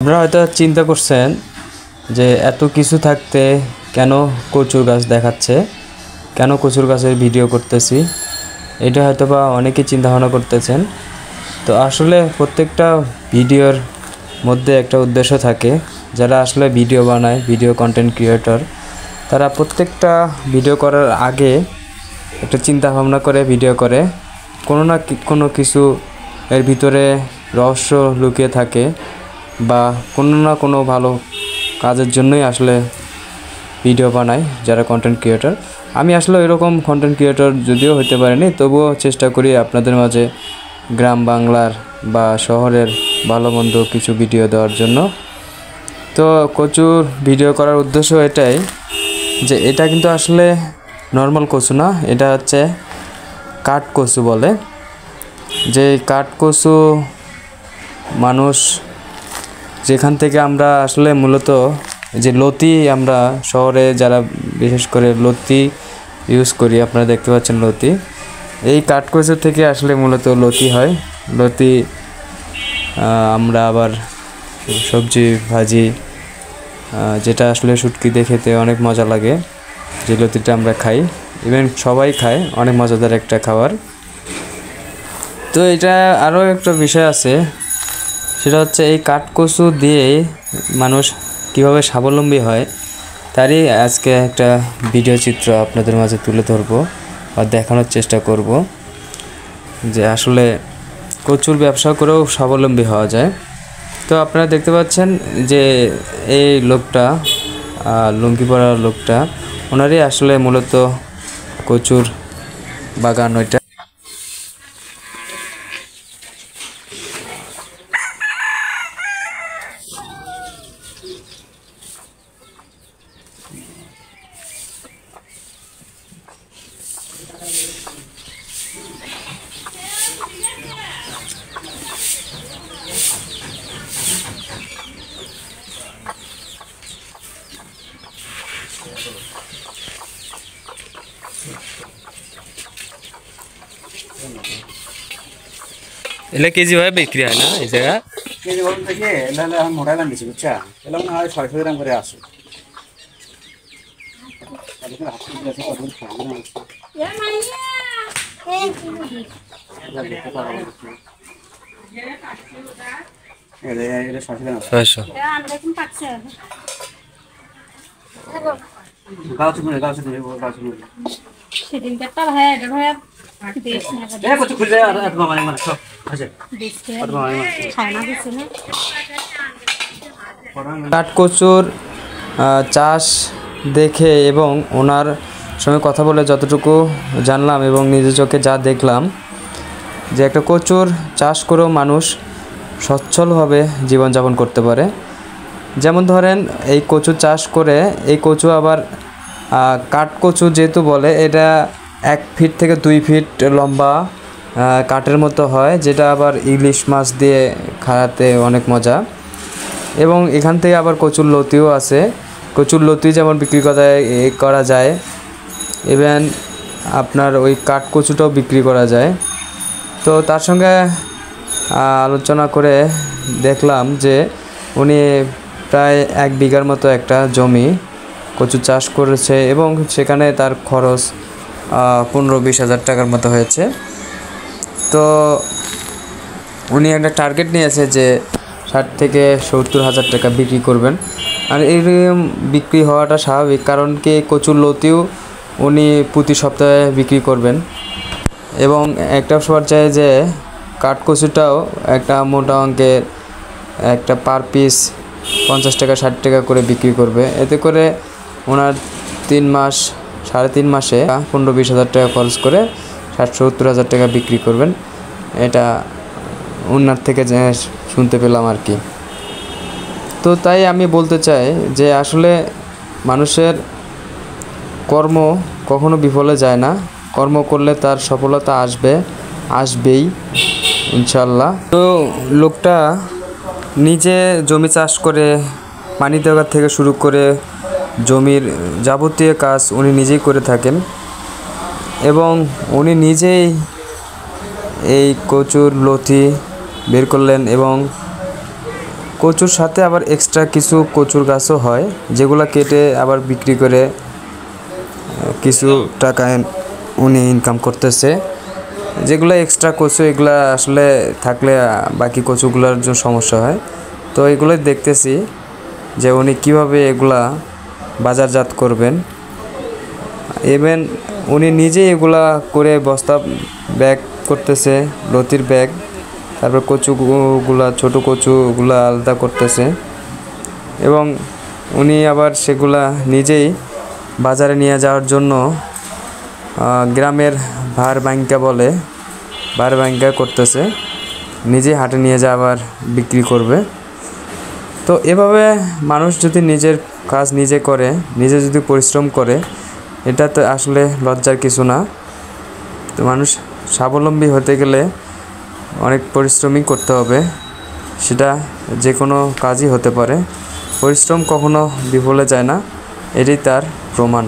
আপনারা হয়তো চিন্তা করছেন যে এত কিছু থাকতে কেন কচুর গাছ দেখাচ্ছে, কেন কচুর গাছের ভিডিও করতেছি, এটা হয়তো বা অনেকেই চিন্তা ভাবনা করতেছেন। তো আসলে প্রত্যেকটা ভিডিওর মধ্যে একটা উদ্দেশ্য থাকে। যারা আসলে ভিডিও বানায়, ভিডিও কন্টেন্ট ক্রিয়েটর, তারা প্রত্যেকটা ভিডিও করার আগে একটা চিন্তা ভাবনা করে ভিডিও করে। কোনো না কোনো কিছু এর ভিতরে রহস্য লুকিয়ে থাকে বা কোনো না কোনো ভালো কাজের জন্যই আসলে ভিডিও বানাই যারা কন্টেন্ট ক্রিয়েটর। আমি আসলে এরকম কন্টেন্ট ক্রিয়েটর যদিও হতে পারিনি, তবুও চেষ্টা করি আপনাদের মাঝে গ্রাম বাংলার বা শহরের ভালো মন্দ কিছু ভিডিও দেওয়ার জন্য। তো কচুর ভিডিও করার উদ্দেশ্য এটাই যে এটা কিন্তু আসলে নর্মাল কচু না, এটা হচ্ছে কাঠ কচু বলে। যে কাঠ কচু মানুষ যেখান থেকে আমরা আসলে মূলত যে লতি, আমরা শহরে যারা বিশেষ করে লতি ইউজ করি, আপনারা দেখতে পাচ্ছেন লতি, এই কাঠকচু থেকে আসলে মূলত লতি হয়। লতি আমরা আবার সবজি ভাজি, যেটা আসলে শুটকি দিয়ে খেতে অনেক মজা লাগে, যে লতিটা আমরা খাই, ইভেন সবাই খায়, অনেক মজাদার একটা খাবার। তো এটা আরও একটা বিষয় আছে, সেটা হচ্ছে এই কাঠকচু দিয়ে মানুষ কিভাবে স্বাবলম্বী হয় তারই আজকে একটা ভিডিও চিত্র আপনাদের মাঝে তুলে ধরবো বা দেখানোর চেষ্টা করব যে আসলে কচুর ব্যবসা করেও স্বাবলম্বী হওয়া যায়। তো আপনারা দেখতে পাচ্ছেন যে এই লোকটা, লুঙ্গি পরা লোকটা, ওনারই আসলে মূলত কচুর বাগান ওইটা। এলে কেজি ভাবে বিক্রি হয় না এই জায়গা? কেজি বলুন থেকে এলে আমি মোটাই দাম দিচ্ছি, বুঝছা? এলে মনে হয় 600 গ্রাম করে আসে। এটা 600 গ্রাম। 600 গাছ শুনে গাছ শুনে গাছ শুনে সেদিন একটা ভাই এটা ভাই দেশ না এ কত খুলে আর এত মানে মানে সব আছে দেশকে এত মানে খানা দিছে না কাঠকচুর চাষ দেখে এবং ওনার সঙ্গে কথা বলে যতটুকু জানলাম এবং নিজের চোখে যা দেখলাম, যে একটা কচুর চাষ করেও মানুষ সচ্ছলভাবে জীবনযাপন করতে পারে। যেমন ধরেন এই কচু চাষ করে, এই কচু আবার কাঠকচু যেহেতু বলে, এটা 1 ফিট থেকে 2 ফিট লম্বা কাঠের মতো হয়, যেটা আবার ইলিশ মাছ দিয়ে খাওয়াতে অনেক মজা। এবং এখান থেকে আবার কচুর লতিও আছে, কচুর লতি যেমন বিক্রি করা যায়, ইভেন আপনার ওই কাঠকচুটাও বিক্রি করা যায়। তো তার সঙ্গে আলোচনা করে দেখলাম যে উনি প্রায় 1 বিঘার মতো একটা জমি কচু চাষ করেছে এবং সেখানে তার খরচ 15-20 হাজার টাকার মতো হয়েছে। তো উনি একটা টার্গেট নিয়েছে যে 60 থেকে 70 হাজার টাকা বিক্রি করবেন। আর এরকম বিক্রি হওয়াটা স্বাভাবিক, কারণ কি কচুর লতিও উনি প্রতি সপ্তাহে বিক্রি করবেন। এবং একটা পর্যায়ে যে কাঠকচুটাও একটা মোটা অঙ্কের একটা পার পিস 50 টাকা 60 টাকা করে বিক্রি করবে। এতে করে ওনার 3 মাস 3.5 মাসে 15-20 হাজার টাকা খরচ করে 60-70 হাজার টাকা বিক্রি করবেন। এটা ওনার থেকে শুনতে পেলাম আর কি। তো তাই আমি বলতে চাই যে আসলে মানুষের কর্ম কখনো বিফলে যায় না, কর্ম করলে তার সফলতা আসবেই ইনশাল্লাহ। তো লোকটা নিজে জমি চাষ করে, পানি দেওয়া থেকে শুরু করে জমির যাবতীয় কাজ উনি নিজেই করে থাকেন এবং উনি নিজেই এই কচুর লতি বের করলেন এবং কচুর সাথে আবার এক্সট্রা কিছু কচুর গাছও হয়, যেগুলো কেটে আবার বিক্রি করে কিছু টাকা উনি ইনকাম করতেছে। যেগুলো এক্সট্রা কচু, এগুলা আসলে থাকলে বাকি কচুগুলোর জন্য সমস্যা হয়। তো এগুলোই দেখতেছি যে উনি কিভাবে এগুলা বাজারজাত করবেন। ইভেন উনি নিজেই এগুলা করে বস্তা ব্যাগ করতেছে, লতির ব্যাগ, তারপর কচুগুলা, ছোটো কচুগুলা আলাদা করতেছে এবং উনি আবার সেগুলা নিজেই বাজারে নিয়ে যাওয়ার জন্য গ্রামের ভার ব্যাংকা করতেছে, নিজেই হাটে নিয়ে যা আবার বিক্রি করবে। তো এভাবে মানুষ যদি নিজের কাজ নিজে করে, নিজে যদি পরিশ্রম করে, এটা তো আসলে লজ্জার কিছু না। তো মানুষ স্বাবলম্বী হতে গেলে অনেক পরিশ্রমই করতে হবে, সেটা যে কোনো কাজই হতে পারে। পরিশ্রম কখনো বিফলে যায় না, এটাই তার প্রমাণ।